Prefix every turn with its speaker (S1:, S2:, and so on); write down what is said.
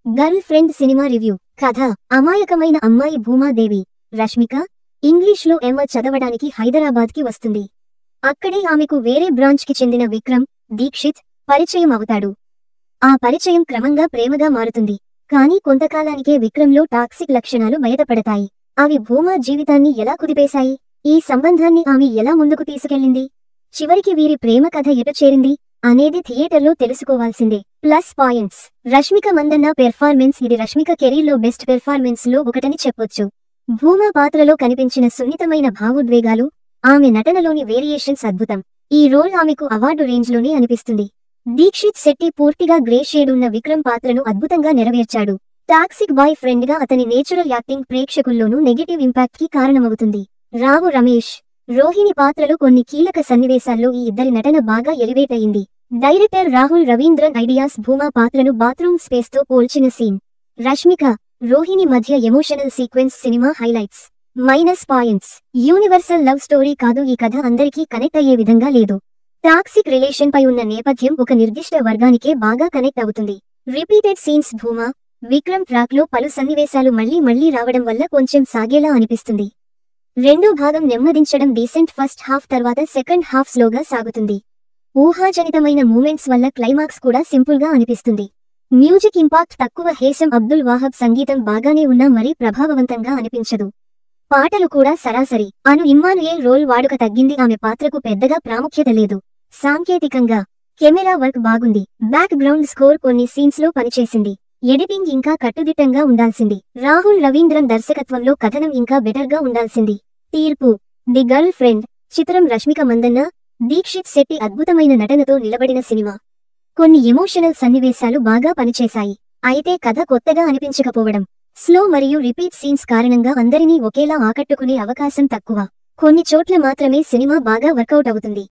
S1: Girl friend cinema review. కథ: అమాయకమైన అమ్మాయి భూమాదేవి, రష్మిక, ఇంగ్లీష్లో ఎమ్మ చదవడానికి హైదరాబాద్కి వస్తుంది. అక్కడే ఆమెకు వేరే బ్రాంచ్కి చెందిన విక్రమ్, దీక్షిత్ పరిచయం అవుతాడు. ఆ పరిచయం క్రమంగా ప్రేమగా మారుతుంది. కానీ కొంతకాలానికే విక్రమ్లో టాక్సిక్ లక్షణాలు బయటపడతాయి. అవి భూమా జీవితాన్ని ఎలా కుదిపేశాయి? ఈ సంబంధాన్ని ఆమె ఎలా ముందుకు తీసుకెళ్ళింది? చివరికి వీరి ప్రేమ కథ ఎటు చేరింది అనేది థియేటర్లో తెలుసుకోవాల్సిందే. Plus points: Rashmika Mandanna performance. ఇది రష్మిక కెరీర్లో బెస్ట్ పెర్ఫార్మెన్స్ లో ఒకటని చెప్పొచ్చు. భూమా పాత్రలో కనిపించిన సున్నితమైన భావోద్వేగాలు, ఆమె నటనలోని వేరియేషన్స్ అద్భుతం. ఈ రోల్ ఆమెకు అవార్డు రేంజ్లోనే అనిపిస్తుంది. దీక్షిత్ శెట్టి పూర్తిగా గ్రే షేడ్ ఉన్న విక్రమ్ పాత్రను అద్భుతంగా నెరవేర్చాడు. టాక్సిక్ బాయ్ ఫ్రెండ్ గా అతని నేచురల్ యాక్టింగ్ ప్రేక్షకుల్లోనూ నెగటివ్ ఇంపాక్ట్ కి కారణమవుతుంది. రావు రమేష్, రోహిణి పాత్రలో కొన్ని కీలక సన్నివేశాల్లో ఈ ఇద్దరి నటన బాగా ఎలివేట్ అయింది. Director Rahul Ravindran ideas. భూమా పాత్రను బాత్రూమ్ స్పేస్ తో పోల్చిన సీన్. రష్మిక, రోహిణి మధ్య emotional sequence cinema highlights. Minus points: universal love story కాదు. ఈ కథ అందరికీ కనెక్ట్ అయ్యే విధంగా లేదు. టాక్సిక్ రిలేషన్ పై ఉన్న నేపథ్యం ఒక నిర్దిష్ట వర్గానికే బాగా కనెక్ట్ అవుతుంది. Repeated scenes. Bhuma, Vikram track లో పలు సన్నివేశాలు మళ్లీ రావడం వల్ల కొంచెం సాగేలా అనిపిస్తుంది. రెండో భాగం నెమ్మదించడం డీసెంట్. ఫస్ట్ హాఫ్ తర్వాత సెకండ్ హాఫ్ స్లోగా సాగుతుంది. ఊహాజనితమైన మూమెంట్స్ వల్ల క్లైమాక్స్ కూడా సింపుల్ గా అనిపిస్తుంది. మ్యూజిక్ ఇంపాక్ట్ తక్కువ. హేషం అబ్దుల్ వాహబ్ సంగీతం బాగానే ఉన్నా మరీ ప్రభావవంతంగా అనిపించదు. పాటలు కూడా సరాసరి. అను ఇమ్మానుయేల్ రోల్ వాడుక తగ్గింది. ఆమె పాత్రకు పెద్దగా ప్రాముఖ్యత లేదు. సాంకేతికంగా కెమెరా వర్క్ బాగుంది. బ్యాక్ గ్రౌండ్ స్కోర్ కొన్ని సీన్స్ లో పనిచేసింది. ఎడిటింగ్ ఇంకా కట్టుదిట్టంగా ఉండాల్సింది. రాహుల్ రవీంద్రన్ దర్శకత్వంలో కథనం ఇంకా బెటర్ గా ఉండాల్సింది. తీర్పు: ది గర్ల్ ఫ్రెండ్ చిత్రం రష్మిక మందన్న, దీక్షిత్ శెట్టి అద్భుతమైన నటనతో నిలబడిన సినిమా. కొన్ని ఎమోషనల్ సన్నివేశాలు బాగా పనిచేశాయి. అయితే కథ కొత్తగా అనిపించకపోవడం, స్లో మరియు రిపీట్ సీన్స్ కారణంగా అందరినీ ఒకేలా ఆకట్టుకునే అవకాశం తక్కువ. కొన్ని చోట్ల మాత్రమే సినిమా బాగా వర్కౌట్ అవుతుంది.